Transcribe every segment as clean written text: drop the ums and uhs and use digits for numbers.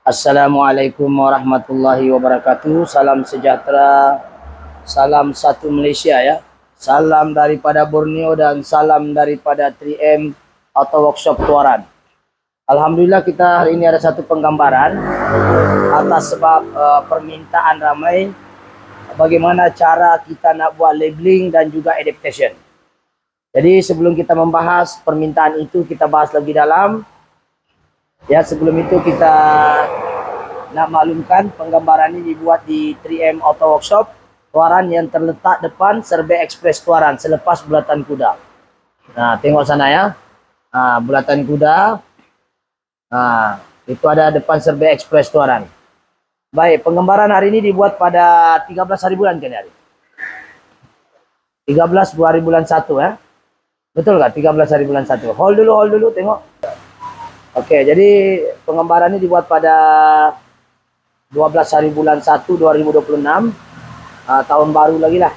Assalamualaikum warahmatullahi wabarakatuh. Salam sejahtera, salam satu Malaysia ya. Salam daripada Borneo dan salam daripada 3M atau workshop Tuaran. Alhamdulillah kita hari ini ada satu penggambaran atas sebab permintaan ramai bagaimana cara kita nak buat labeling dan juga adaptation. Jadi sebelum kita membahas permintaan itu, kita bahas lebih dalam. Ya, sebelum itu kita nak maklumkan penggambaran ini dibuat di 3M Auto Workshop Tuaran yang terletak depan Serbe Express Tuaran selepas bulatan kuda. Nah, tengok sana ya. Bulatan kuda. Itu ada depan Serbe Express Tuaran. Baik, penggambaran hari ini dibuat pada 13 hari bulan kan hari? 13 hari bulan 1 ya. Betul nggak? 13 hari bulan 1. Hold dulu, tengok. Oke, jadi penggambaran ini dibuat pada 12 hari bulan 1 2026, tahun baru lagi lah.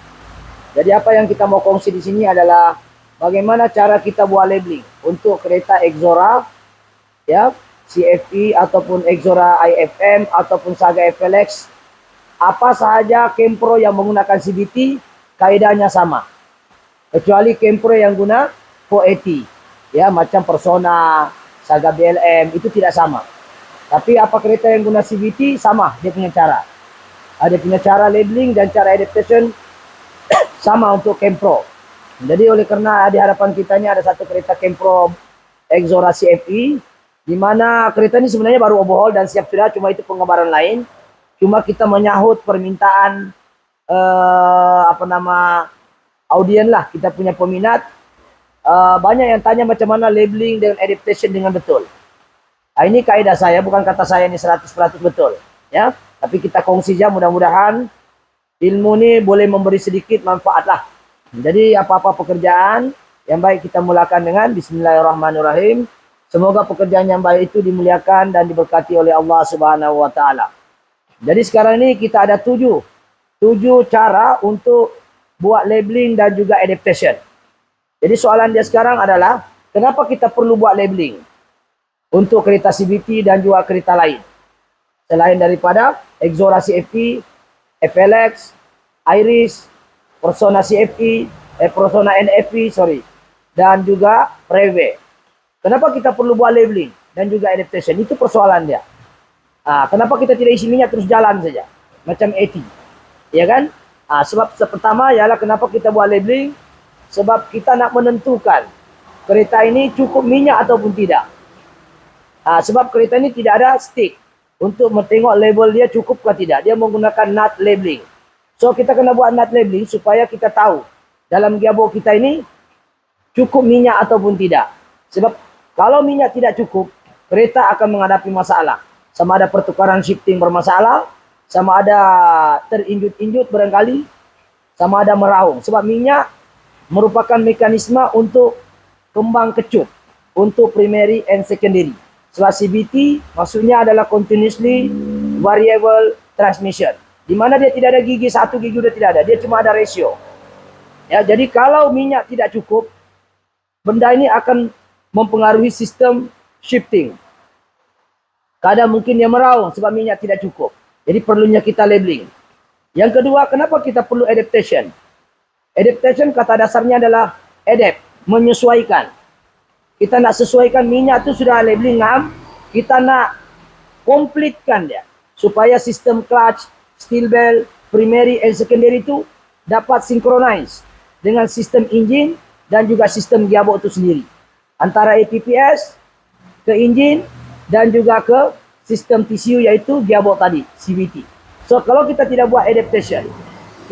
Jadi apa yang kita mau kongsi di sini adalah bagaimana cara kita buat labeling untuk kereta Exora, ya, CFE ataupun Exora IFM ataupun Saga FLX. Apa sahaja Kempro yang menggunakan CVT, kaedahnya sama. Kecuali Kempro yang guna 480, ya, macam Persona, Saga BLM itu tidak sama. Tapi apa kereta yang guna CVT sama dia punya cara. Ada punya cara labeling dan cara adaptation sama untuk Kempro. Jadi oleh kerana di hadapan kita ini ada satu kereta Kempro Exora CFE, di mana kereta ini sebenarnya baru overhaul dan siap sudah, cuma itu penggambaran lain. Cuma kita menyahut permintaan audien lah, kita punya peminat. Banyak yang tanya macam mana labeling dengan adaptation dengan betul. Ini kaedah saya, bukan kata saya ini 100% betul, ya. Tapi kita kongsi saja, mudah-mudahan ilmu ini boleh memberi sedikit manfaat lah. Jadi apa-apa pekerjaan yang baik kita mulakan dengan Bismillahirrahmanirrahim. Semoga pekerjaan yang baik itu dimuliakan dan diberkati oleh Allah Subhanahu Wa Taala. Jadi sekarang ini kita ada 7 cara untuk buat labeling dan juga adaptation. Jadi soalan dia sekarang adalah, kenapa kita perlu buat labeling untuk kereta CVT dan juga kereta lain? Selain daripada Exora CFE, FLX, Iris, Persona CFE, Persona NFE, dan juga Preve. Kenapa kita perlu buat labeling dan juga adaptation? Itu persoalan dia. Kenapa kita tidak isi minyak terus jalan saja? Macam AT. Ya kan? Sebab pertama ialah kenapa kita buat labeling? Sebab kita nak menentukan kereta ini cukup minyak ataupun tidak. Sebab kereta ini tidak ada stick untuk mentengok label dia cukup ke tidak. Dia menggunakan nut labeling. So kita kena buat nut labeling supaya kita tahu dalam gearbox kita ini cukup minyak ataupun tidak. Sebab kalau minyak tidak cukup, kereta akan menghadapi masalah. Sama ada pertukaran shifting bermasalah, sama ada terinjut-injut barangkali, sama ada meraung. Sebab minyak merupakan mekanisme untuk kembang kecut untuk primary and secondary. Sebab CVT maksudnya adalah continuously variable transmission, di mana dia tidak ada gigi satu, gigi dua tidak ada, dia cuma ada ratio. Ya, jadi kalau minyak tidak cukup, benda ini akan mempengaruhi sistem shifting. Kadang mungkin dia meraung sebab minyak tidak cukup. Jadi perlunya kita labeling. Yang kedua, kenapa kita perlu adaptation? Adaptation kata dasarnya adalah adapt, menyesuaikan. Kita nak sesuaikan minyak tu sudah labeling ngam, kita nak completekan dia supaya sistem clutch, steel belt, primary and secondary itu dapat synchronize dengan sistem engine dan juga sistem gearbox itu sendiri. Antara APPS ke engine dan juga ke sistem TCU iaitu gearbox tadi, CVT. So kalau kita tidak buat adaptation,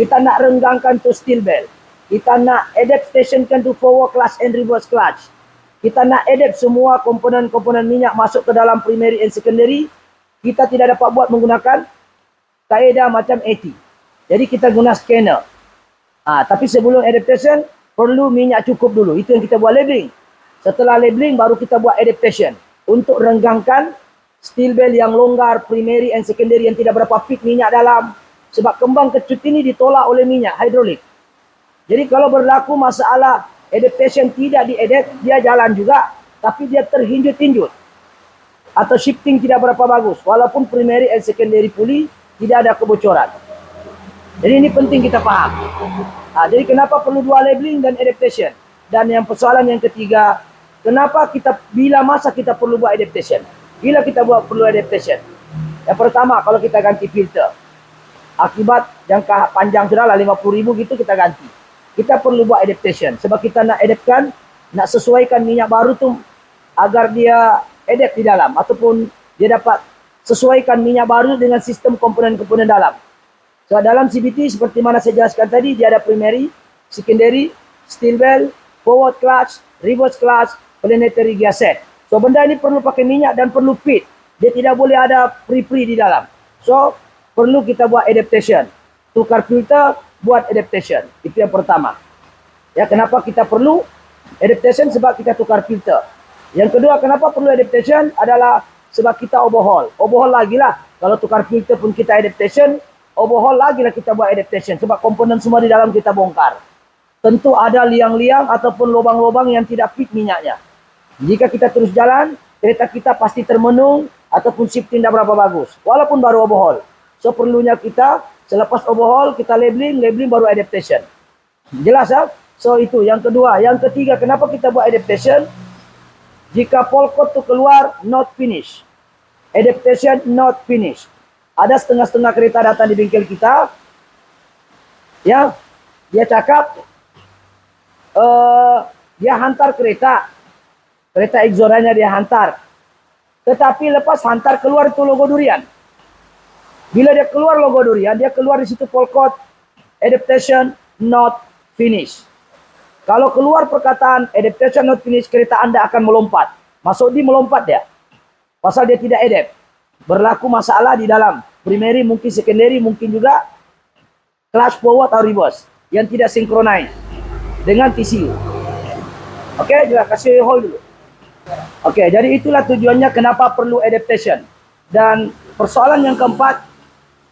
kita nak renggangkan tu steel belt, kita nak adaptationkan tu forward clutch and reverse clutch, kita nak adapt semua komponen-komponen minyak masuk ke dalam primary and secondary, kita tidak dapat buat menggunakan kaedah macam AT. Jadi kita guna scanner. Tapi sebelum adaptation, perlu minyak cukup dulu. Itu yang kita buat labeling. Setelah labeling, baru kita buat adaptation untuk renggangkan steel belt yang longgar, primary and secondary yang tidak berapa peak minyak dalam. Sebab kembang kecut ini ditolak oleh minyak hidrolik. Jadi kalau berlaku masalah adaptation tidak diadapt, dia jalan juga, tapi dia terhinjut-hinjut. atau shifting tidak berapa bagus, walaupun primary and secondary puli tidak ada kebocoran. Jadi ini penting kita paham. Jadi kenapa perlu dua labeling dan adaptation? Dan yang persoalan yang ketiga, kenapa bila masa kita perlu buat adaptation? Bila kita perlu adaptation? Yang pertama, kalau kita ganti filter, akibat jangka panjang sudah lah 50.000 gitu kita ganti. Kita perlu buat adaptation sebab kita nak adaptkan, nak sesuaikan minyak baru tu agar dia adapt di dalam ataupun dia dapat sesuaikan minyak baru dengan sistem komponen-komponen dalam. So dalam CVT seperti mana saya jelaskan tadi, dia ada primary, secondary, steel bell, forward clutch, reverse clutch, planetary gear set. So benda ini perlu pakai minyak dan perlu fit. Dia tidak boleh ada pre-pre di dalam. So perlu kita buat adaptation. Tukar filter, buat adaptation. Itu yang pertama. Ya, kenapa kita perlu adaptation? Sebab kita tukar filter. Yang kedua, kenapa perlu adaptation? Adalah sebab kita overhaul. Overhaul lagi lah. Kalau tukar filter pun kita adaptation, overhaul lagi lah kita buat adaptation. Sebab komponen semua di dalam kita bongkar. Tentu ada liang-liang ataupun lubang-lubang yang tidak fit minyaknya. Jika kita terus jalan, kereta kita pasti termenung ataupun shifting tidak berapa bagus. Walaupun baru overhaul. So perlunya kita selepas overhaul, kita labeling baru adaptation. Jelas ya? So itu yang kedua. Yang ketiga, kenapa kita buat adaptation? Jika polkot tu keluar, not finish. Adaptation not finish. Ada setengah-setengah kereta datang di bengkel kita. Ya, dia cakap, dia hantar kereta. Kereta Exoranya dia hantar. Tetapi lepas hantar keluar itu logo durian. Bila dia keluar logo durian, dia keluar di situ polkot adaptation not finish. Kalau keluar perkataan adaptation not finish, kereta Anda akan melompat. Masuk di melompat dia. Pasal dia tidak adapt. Berlaku masalah di dalam. Primary, mungkin secondary, mungkin juga clutch forward atau reverse. Yang tidak synchronize dengan TCU. Oke, juga kasih hold dulu. Oke, jadi itulah tujuannya kenapa perlu adaptation. Dan persoalan yang keempat,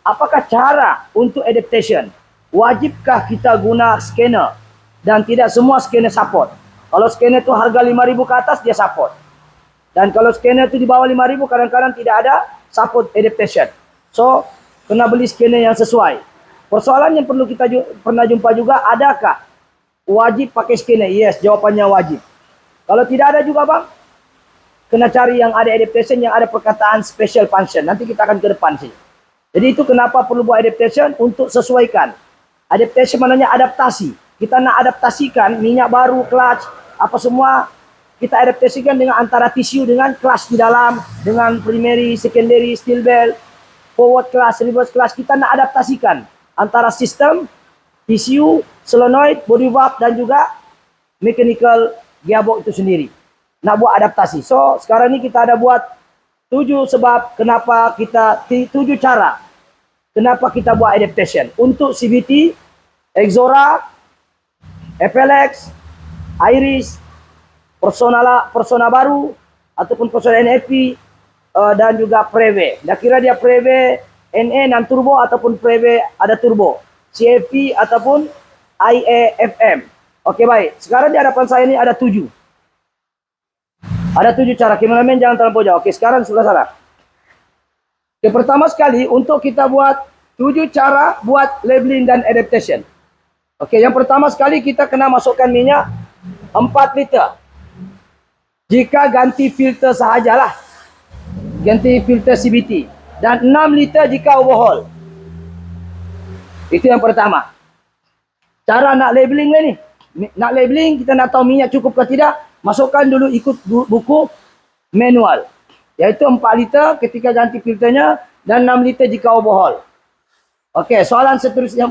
apakah cara untuk adaptation? Wajibkah kita guna scanner? Dan tidak semua scanner support. Kalau scanner itu harga 5.000 ke atas, dia support. Dan kalau scanner itu di bawah 5.000, kadang-kadang tidak ada support adaptation. So, kena beli scanner yang sesuai. Persoalan yang perlu kita pernah jumpa juga, adakah wajib pakai scanner? Yes, jawapannya wajib. Kalau tidak ada juga bang, kena cari yang ada adaptation, yang ada perkataan special function. Nanti kita akan ke depan sih. Jadi itu kenapa perlu buat adaptation? Untuk sesuaikan. Adaptation maknanya adaptasi. Kita nak adaptasikan minyak baru, clutch, apa semua. Kita adaptasikan dengan antara TCU dengan clutch di dalam. Dengan primary, secondary, steel bell, forward clutch, reverse clutch. Kita nak adaptasikan antara sistem, TCU, solenoid, body valve dan juga mechanical gearbox itu sendiri. Nak buat adaptasi. So, sekarang ni kita ada buat 7 sebab kenapa kita, 7 cara kenapa kita buat adaptation. Untuk CVT, Exora, FLX, Iris, Persona baru, ataupun Persona NFP, dan juga Preve. Dah kira dia Preve NA non turbo ataupun Preve ada turbo. CFP ataupun IAFM. Oke baik, sekarang di hadapan saya ini ada 7. Ada 7 cara. Kameramen jangan terlalu jauh. Oke, sekarang sudah salah. Oke, pertama sekali untuk kita buat 7 cara buat labeling dan adaptation. Oke, yang pertama sekali kita kena masukkan minyak 4 liter. Jika ganti filter sahajalah. Ganti filter CVT. Dan 6 liter jika overhaul. Itu yang pertama. Cara nak labeling ni. Nak labeling, kita nak tahu minyak cukup ke tidak. Masukkan dulu ikut buku manual. Iaitu 4 liter ketika ganti filternya dan 6 liter jika overhaul. Okey, soalan seterusnya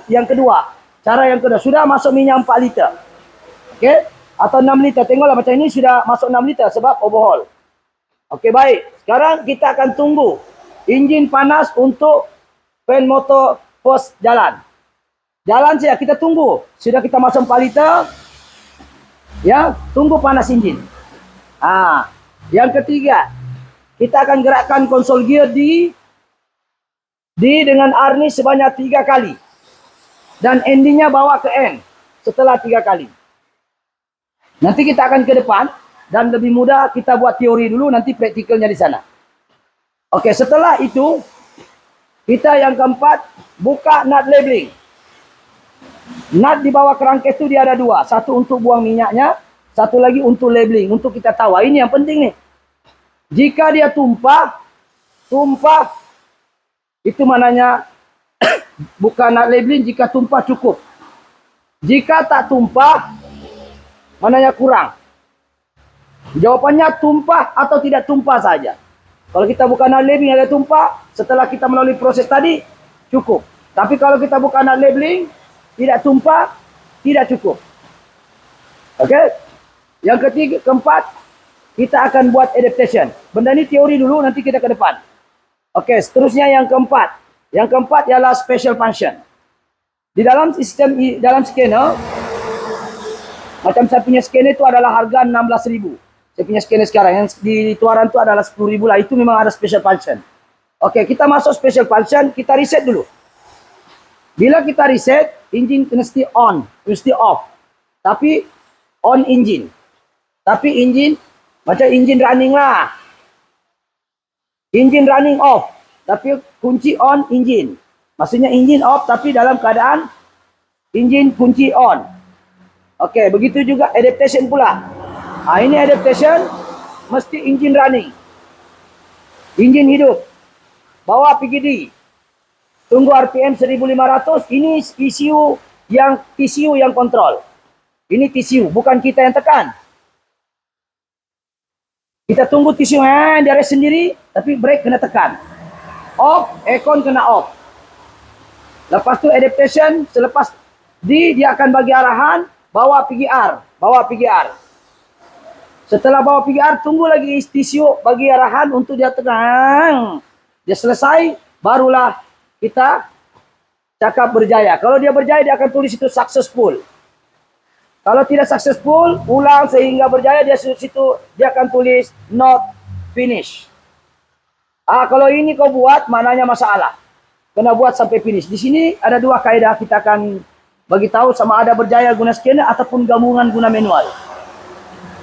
yang kedua. Cara yang kedua, sudah masuk minyak 4 liter. Okey, atau 6 liter. Tengoklah macam ini sudah masuk 6 liter sebab overhaul. Okey, baik. Sekarang kita akan tunggu enjin panas untuk fan motor first jalan. Jalan saja, kita tunggu. Sudah kita masuk 4 liter. Ya, tunggu panas enjin. Yang ketiga, kita akan gerakkan konsol gear di dengan arnis sebanyak 3 kali. Dan endingnya bawa ke end setelah 3 kali. Nanti kita akan ke depan. dan lebih mudah kita buat teori dulu, nanti praktikalnya di sana. Oke, setelah itu kita yang keempat buka nut labeling. Nut di bawah kerangkes itu dia ada dua, satu untuk buang minyaknya, satu lagi untuk labeling, untuk kita tahu. Ini yang penting nih. Jika dia tumpah itu mananya bukan nut labeling. Jika tumpah cukup. Jika tak tumpah, mananya kurang. Jawabannya tumpah atau tidak tumpah saja. Kalau kita bukan nut labeling ada tumpah, setelah kita melalui proses tadi cukup. Tapi kalau kita bukan nut labeling, tidak tumpah, tidak cukup. Oke? Yang ketiga, keempat, kita akan buat adaptation. Benda ini teori dulu, nanti kita ke depan. Oke, seterusnya yang keempat. Yang keempat ialah special function. Di dalam sistem, dalam scanner, macam saya punya scanner itu adalah harga 16.000. Saya punya scanner sekarang, yang di tuaran itu adalah 10.000 lah. Itu memang ada special function. Oke, kita masuk special function, kita reset dulu. Bila kita reset, engine mesti on, mesti off. Tapi on engine. Tapi engine, macam engine running lah. Engine running off. Tapi kunci on engine. Maksudnya engine off, tapi dalam keadaan engine kunci on. Oke, begitu juga adaptation pula. Ini adaptation, mesti engine running. Engine hidup. Bawa PGD. Tunggu RPM 1500, ini TCU yang kontrol. Ini TCU, bukan kita yang tekan. Kita tunggu TCU, dia rest sendiri, tapi brake kena tekan. Off, aircon kena off. Lepas tu adaptation, selepas dia akan bagi arahan, bawa PGR. Setelah bawa PGR, tunggu lagi TCU bagi arahan untuk dia tekan. Dia selesai, barulah kita cakap berjaya. Kalau dia berjaya, dia akan tulis itu successful. Kalau tidak successful, ulang sehingga berjaya, dia akan tulis not finish. Kalau ini kau buat, mananya masalah. Kena buat sampai finish. Di sini ada dua kaedah, kita akan bagi tahu sama ada berjaya guna scanner ataupun gabungan guna manual.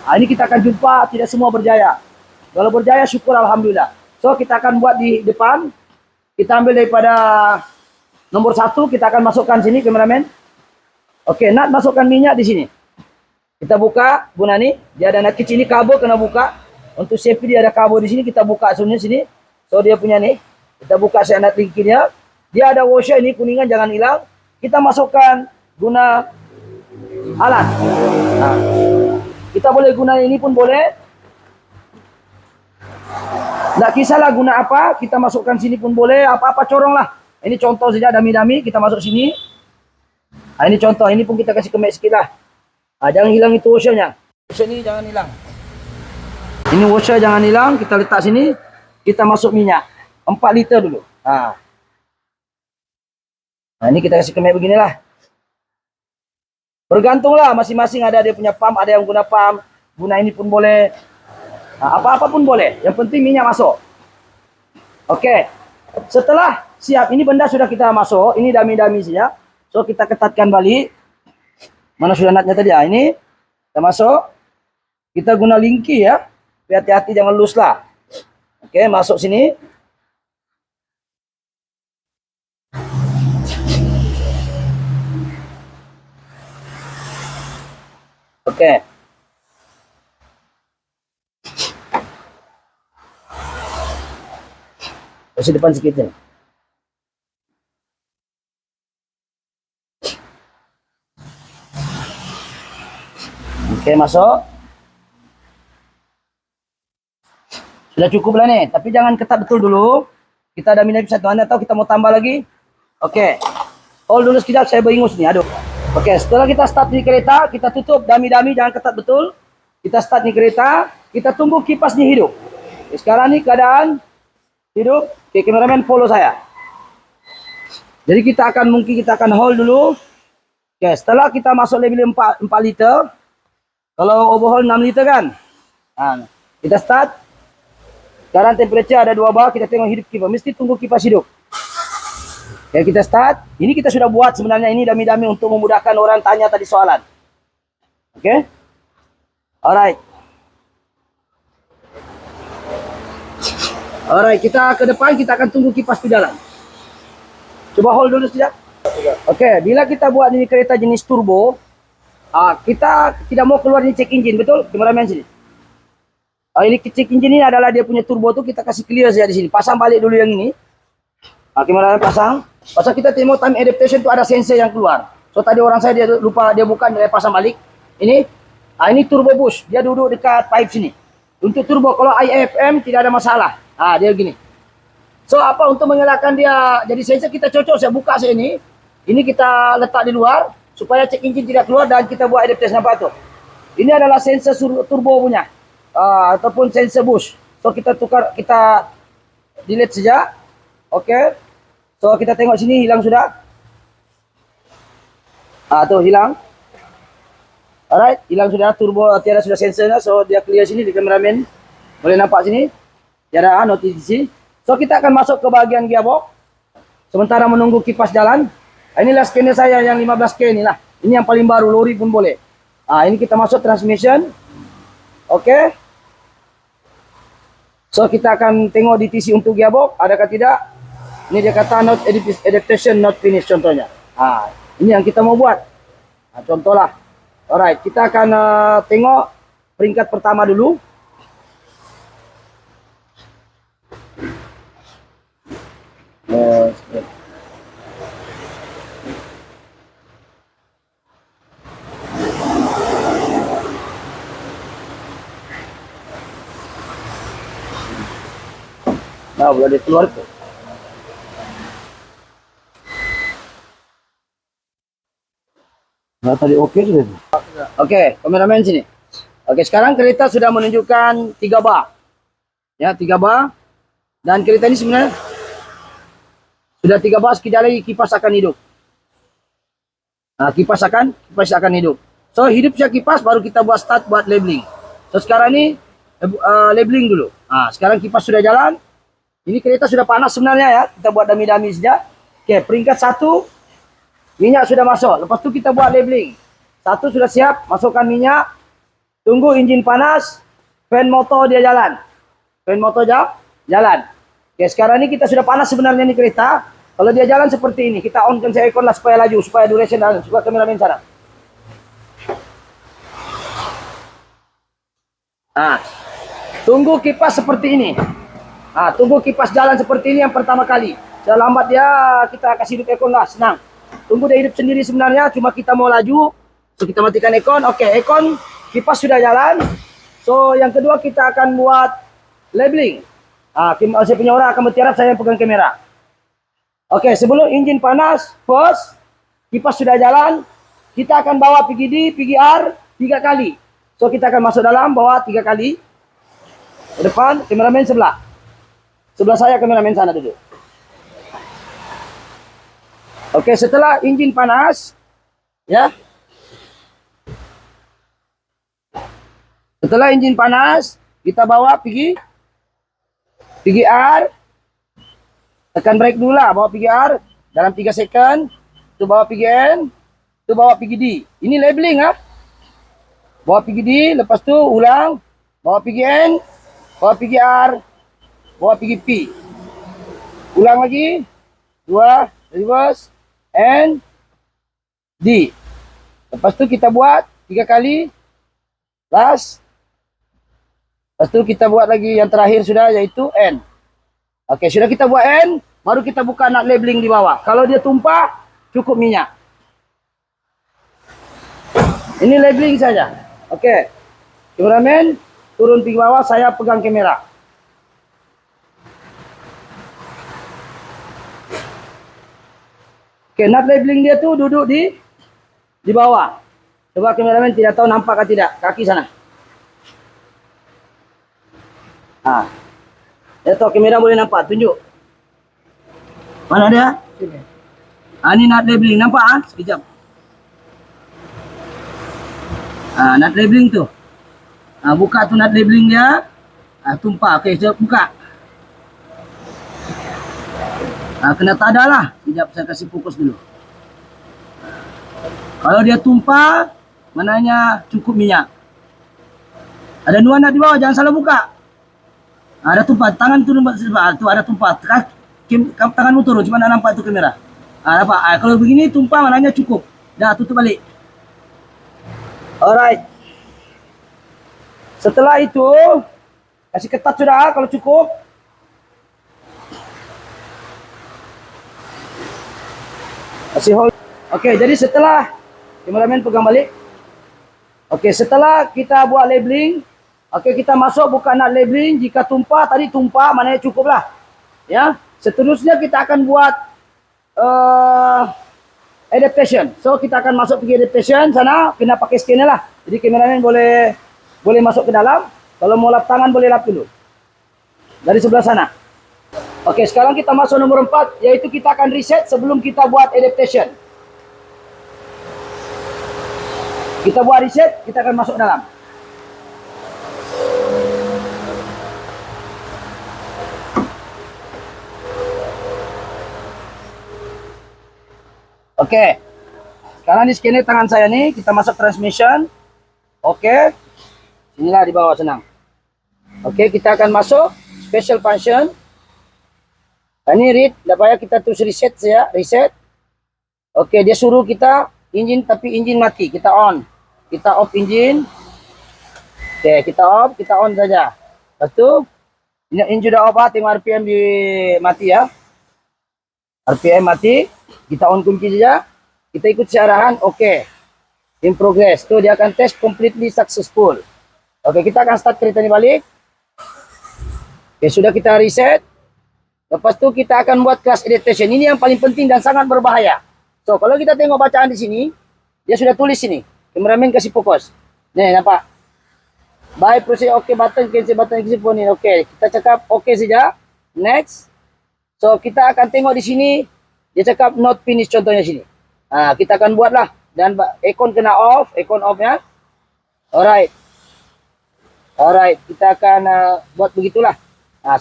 Ini kita akan jumpa, tidak semua berjaya. Kalau berjaya, syukur alhamdulillah. So, kita akan buat di depan. Kita ambil daripada nomor 1, kita akan masukkan sini, kameramen. Oke, nut masukkan minyak di sini. Kita buka guna ni, dia ada nut kecil ni, kabel kena buka. Untuk safety dia ada kabel di sini, kita buka sebenarnya sini. So dia punya ni, kita buka saya nut lingkirnya. Dia ada washer ini, kuningan jangan hilang. Kita masukkan guna alat. Kita boleh guna ini pun boleh. Tak kisahlah guna apa, kita masukkan sini pun boleh, apa-apa corong lah. Ini contoh saja, dami-dami, kita masuk sini. Ini contoh, ini pun kita kasih kemek sikit lah. Jangan hilang itu washernya. Washer ni jangan hilang. Ini washer jangan hilang, kita letak sini. Kita masuk minyak, 4 liter dulu. Ini kita kasih kemek beginilah. Bergantunglah, masing-masing ada dia punya pump, ada yang guna pump. Guna ini pun boleh. Apa-apa pun boleh, yang penting minyak masuk. Oke, setelah siap, ini benda sudah kita masuk, ini dami-dami saja. So kita ketatkan balik. Mana sudah nutnya tadi? Ini kita masuk. Kita guna lingki ya, hati-hati jangan loose lah. Oke, masuk sini. Oke. Kasih depan sedikit nih. Oke, masuk. Sudah cukup lah nih, tapi jangan ketat betul dulu. Kita ada minyak satu atau kita mau tambah lagi. Oke. Hold dulu sekejap, saya beringus nih. Aduh. Oke, setelah kita start di kereta, kita tutup dami-dami, jangan ketat betul. Kita start di kereta, kita tunggu kipasnya hidup. Sekarang nih keadaan hidup. Oke, kameramen follow saya. Jadi kita akan hold dulu. Oke, setelah kita masuk level 4 liter. Kalau overhaul 6 liter kan. Kita start. Sekarang temperature ada 2 bar, kita tengok hidup kipas. Mesti tunggu kipas hidup. Oke, kita start. Ini kita sudah buat sebenarnya, ini dami-dami untuk memudahkan orang tanya tadi soalan. Oke. Alright. Alright, kita ke depan, kita akan tunggu kipas itu jalan. Coba hold dulu sekejap. Okey, bila kita buat ini kereta jenis turbo, kita tidak mau keluar ini check engine, betul? Kameraman sini. Ini check engine ini adalah dia punya turbo tu, kita kasih clear saja di sini. Pasang balik dulu yang ini. Kameraman pasang. Pasal kita tengok time adaptation tu ada sensor yang keluar. So tadi orang saya dia lupa dia bukan, dia pasang balik. Ini turbo boost. Dia duduk dekat pipe sini. Untuk turbo kalau IFM tidak ada masalah. Dia gini. So apa untuk mengelakkan dia jadi sensor kita cocok saya buka saya ini. Ini kita letak di luar supaya check engine tidak keluar dan kita buat adaptation apa tu. Ini adalah sensor turbo punya. Ataupun sensor boost. So kita tukar, kita delete saja. Okey. So kita tengok sini hilang sudah. Tu hilang. Alright, hilang sudah turbo, tiada sudah sensornya. So dia clear sini di kameraman. Boleh nampak sini. Tiada notifikasi. So kita akan masuk ke bahagian gearbox. Sementara menunggu kipas jalan. Inilah scanner saya yang 15K inilah. Ini yang paling baru, lori pun boleh. Ini kita masuk transmission. Okey. So kita akan tengok DTC untuk gearbox, adakah tidak. Ini dia kata not adaptation, not finish contohnya. Ini yang kita mau buat. Contohlah. Alright, kita akan tengok peringkat pertama dulu. Boleh keluar tu. Tadi okey sudah. Okey, kameraman sini. Okey, sekarang kereta sudah menunjukkan 3 bar. Ya, 3 bar. Dan kereta ini sebenarnya sudah 3 bar, sekejap lagi kipas akan hidup. Kipas akan hidup. So, hidup saja kipas baru kita buat start buat labeling. So, sekarang ni labeling dulu. Sekarang kipas sudah jalan. Ini kereta sudah panas sebenarnya ya. Kita buat dami-dami saja. Okey, peringkat 1 minyak sudah masuk. Lepas tu kita buat labeling. 1 sudah siap, masukkan minyak. Tunggu enjin panas. Fan motor dia jalan. Fan motor jalan. Okey, sekarang ni kita sudah panas sebenarnya ni kereta. Kalau dia jalan seperti ini, kita onkan saya aircon lah supaya laju, supaya duration dan supaya kameramen sana. Tunggu kipas seperti ini. Tunggu kipas jalan seperti ini yang pertama kali. Sudah lambat dia, kita kasih hidup aircon lah, senang. Tunggu dia hidup sendiri sebenarnya, cuma kita mau laju. So kita matikan aircon. Okey, aircon, kipas sudah jalan. So yang kedua kita akan buat labeling. Saya punya orang akan bertiarap, saya yang pegang kamera. Okey, sebelum enjin panas, first, kipas sudah jalan. Kita akan bawa PGD, PGR 3 kali. So kita akan masuk dalam, bawa 3 kali. Ke depan, kameramen sebelah. Sebelah saya kameramen sana dulu. Okey, setelah enjin panas, ya. Setelah enjin panas, kita bawa PGR. Tekan brake dulu lah, bawa PGR dalam 3 second. Tu bawa PGN, tu bawa PGD. Ini labeling Bawa PGD, lepas tu ulang, bawa PGN, bawa PGR, bawa PGP. Ulang lagi. 2, reverse, and D. Lepas tu kita buat 3 kali. Last. Lepas tu kita buat lagi yang terakhir sudah, iaitu N. Okey, sudah kita buat N, baru kita buka nak labeling di bawah. Kalau dia tumpah, cukup minyak. Ini labeling saja. Okey. Kameramen turun pergi bawah, saya pegang kamera. Okey, nut labeling dia tu duduk di bawah. Coba kameramen tidak tahu nampak atau tidak, kaki sana. Ya tahu kamera boleh nampak, tunjuk. Mana dia? Sini. Ini nut labeling, nampak Sekejap. Nut labeling tu. Buka tu nut labeling dia. Tumpah. Okey, saya buka. Kena tada lah. Sekejap saya kasih fokus dulu. Kalau dia tumpah, maknanya cukup minyak. Ada nuansa di bawah, jangan salah buka. Ada tumpah, tangan turun tuh ada tumpah. Tanganmu turun, cuma nggak nampak itu kamera. Apa? Kalau begini tumpah mananya cukup. Dah tutup balik. Alright. Setelah itu kasih ketat sudah kalau cukup. Kasih hold. Oke, jadi setelah kameramen pegang balik. Oke, setelah kita buat labeling, oke kita masuk bukan nak labeling. Jika tumpah tadi tumpah, maknanya cukup lah. Ya, seterusnya kita akan buat adaptation. So kita akan masuk pergi adaptation sana, kena pakai scanner lah. Jadi kameramen boleh masuk ke dalam. Kalau mau lap tangan boleh lap dulu. Dari sebelah sana. Oke, sekarang kita masuk nomor 4, yaitu kita akan reset sebelum kita buat adaptation. Kita buat reset, kita akan masuk dalam. Oke. Sekarang di scanner tangan saya nih, kita masuk transmission. Oke. Inilah di bawah senang. Oke, kita akan masuk special function. Ini read, tidak payah kita terus reset ya, reset. Oke, dia suruh kita engine tapi engine mati, kita on. Kita off engine. Oke, kita off, kita on saja. Lepas tu, engine sudah off, tengok RPM di mati ya. RPM mati, kita on kunci saja. Kita ikut arahan, oke. In progress, tu dia akan test completely successful. Oke, kita akan start kereta ini balik. Oke, sudah kita reset. Lepas tu kita akan buat class adaptation. Ini yang paling penting dan sangat berbahaya. So, kalau kita tengok bacaan di sini, dia sudah tulis sini. Kameramen kasih fokus. Nih, nampak? By proses OK button, cancel button, cancel phone in. Oke, kita cakap OK saja. Next. So, kita akan tengok di sini. Dia cakap not finish contohnya sini. Kita akan buatlah. Dan aircon kena off. Aircon off ya. Alright. Alright, kita akan buat begitulah.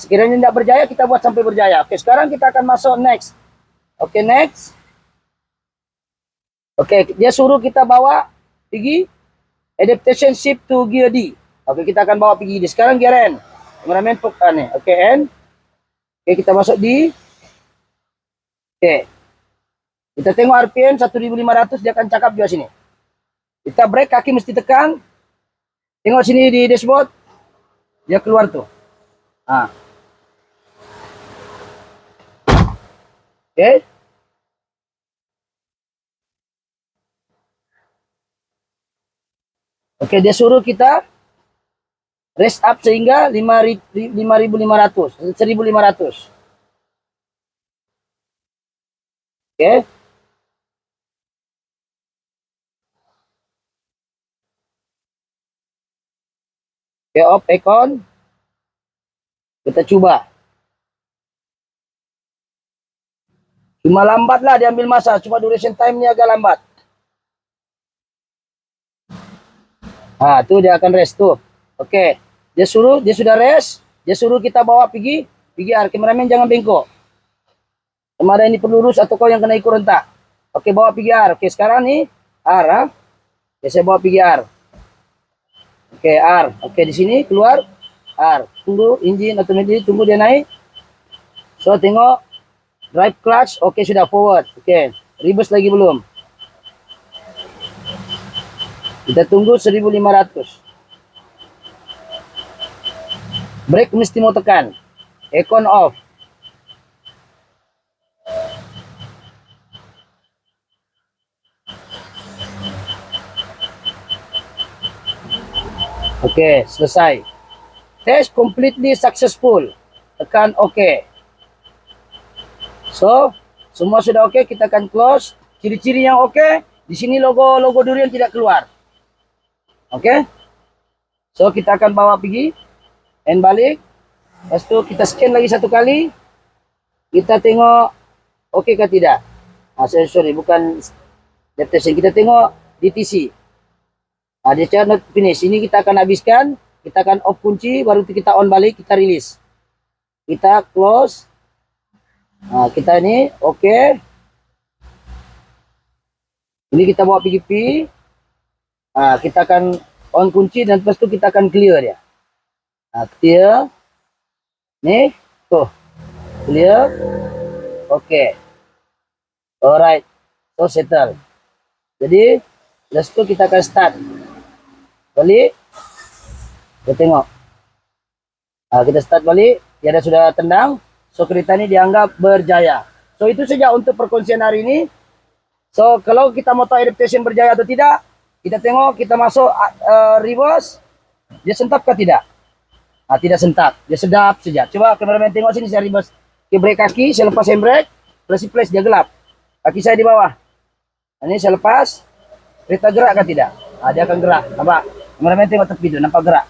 Sekiranya tidak berjaya, kita buat sampai berjaya. Oke, sekarang kita akan masuk next. Oke, next. Oke, dia suruh kita bawa pergi adaptation shift to gear D. Oke, kita akan bawa pergi D. Sekarang gear N. Kameramen nih. Oke, N. Oke, kita masuk D. Oke. Kita tengok RPM 1500, dia akan cakap juga sini. Kita brake, kaki mesti tekan. Tengok sini di dashboard. Dia keluar tuh. Oke. Oke, dia suruh kita raise up sehingga 5.500, 1.500. Oke. Oke, off aircon. Kita coba. Cuma lambatlah dia ambil masa, cuma duration time-nya agak lambat. Tuh dia akan rest tuh. Oke. Dia sudah rest, dia suruh kita bawa pergi R. Kameramen jangan bengkok. Kemarin ini perlu lurus atau kau yang kena ikut rentak. Oke, bawa pergi R. Oke, sekarang nih R. Oke, saya bawa pergi R. Oke, R. Oke, di sini keluar R. Tunggu engine otomatis, tunggu dia naik. So, tengok drive clutch. Oke, sudah forward. Oke, reverse lagi belum. Kita tunggu 1.500. Brake mesti mau tekan. Aircon off. Oke, selesai. Test completely successful. Tekan OK. So, semua sudah OK, kita akan close. Ciri-ciri yang OK, di sini logo durian tidak keluar. Oke. So, kita akan bawa pergi. And balik. Lepas itu kita scan lagi satu kali. Kita tengok OK ke tidak. Sorry, bukan adaptation. Kita tengok DTC. Dia cakap not finish. Ini kita akan habiskan. Kita akan off kunci. Baru kita on balik. Kita release. Kita close. Kita ini OK. Ini kita bawa PGP. Kita akan on kunci. Dan lepas itu kita akan clear dia. Clear. Nih, tuh, clear. Oke. Alright. So settle. Jadi, let's go, kita akan start. Balik. Kita tengok. Kita start balik. Tiada sudah tendang. So kereta ini dianggap berjaya. So itu saja untuk perkongsian hari ini. So kalau kita mau tahu adaptation berjaya atau tidak, kita tengok, kita masuk reverse. Dia sentap ke tidak? Tidak sentap. Dia sedap saja. Coba kameramen tengok sini, saya reverse. Oke, brake kaki, saya lepas handbrake. Plus dia gelap. Kaki saya di bawah. Ini saya lepas. Kereta gerak ke tidak? Dia akan gerak. Nampak? Kameramen tengok tepi itu, nampak gerak.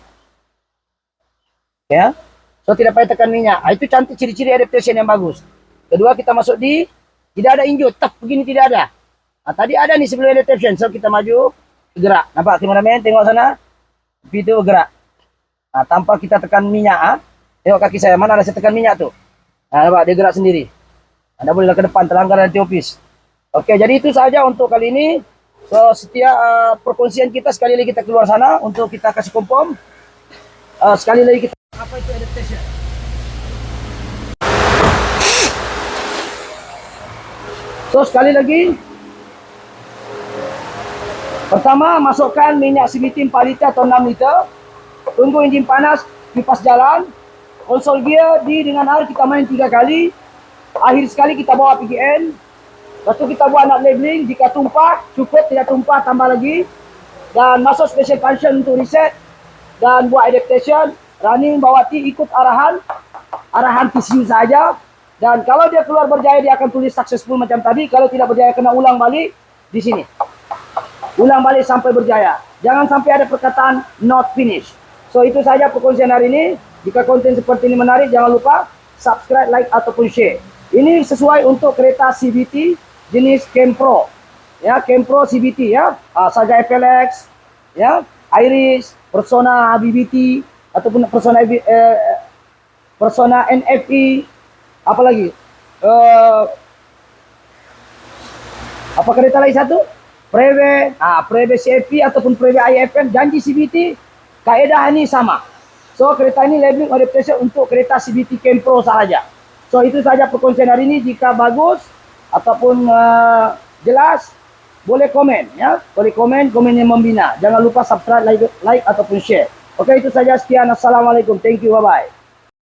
Ya. So tidak payah tekan minyak. Itu cantik, ciri-ciri adaptation yang bagus. Kedua, kita masuk di tidak ada injut, tak begini tidak ada. Tadi ada nih sebelum adaptation. So kita maju, gerak. Nampak kameramen tengok sana? Tepi itu gerak. Tanpa kita tekan minyak. Tengok kaki saya, mana ada saya tekan minyak tuh. Nampak dia gerak sendiri. Anda bolehlah ke depan, terlanggar nanti office. Oke, jadi itu saja untuk kali ini. So setiap perkongsian kita, sekali lagi kita keluar sana untuk kita kasih confirm. Sekali lagi kita, apa itu adaptation? So sekali lagi, pertama masukkan minyak CVT 4 liter atau 6 liter. Tunggu enjin panas, kipas jalan. Konsol gear di dengan air kita main 3 kali. Akhir sekali kita bawa PGN. Lepas tu kita buat nak labeling. Jika tumpah, cukup. Tidak tumpah, tambah lagi. Dan masuk special function untuk reset. Dan buat adaptation. Running bawa T, ikut arahan TCU saja. Dan kalau dia keluar berjaya, dia akan tulis successful macam tadi. Kalau tidak berjaya, kena ulang balik di sini. Ulang balik sampai berjaya. Jangan sampai ada perkataan not finished. So itu saja perkongsian hari ini. Jika konten seperti ini menarik, jangan lupa subscribe, like ataupun share. Ini sesuai untuk kereta CVT jenis Kempro. Ya, Kempro CVT ya. Saga FLX, ya, Iris, Persona BBT ataupun Persona NFE, apa lagi? Apa kereta lain satu? Preve CFP ataupun Preve IFM, janji CVT, kaedah ini sama. So kereta ini labeling adaptation untuk kereta CVT Kempro sahaja. So itu saja perkongsian hari ini. Jika bagus ataupun jelas, boleh komen ya. Boleh komen yang membina. Jangan lupa subscribe, like ataupun share. Oke, itu saja, sekian. Assalamualaikum. Thank you, bye bye.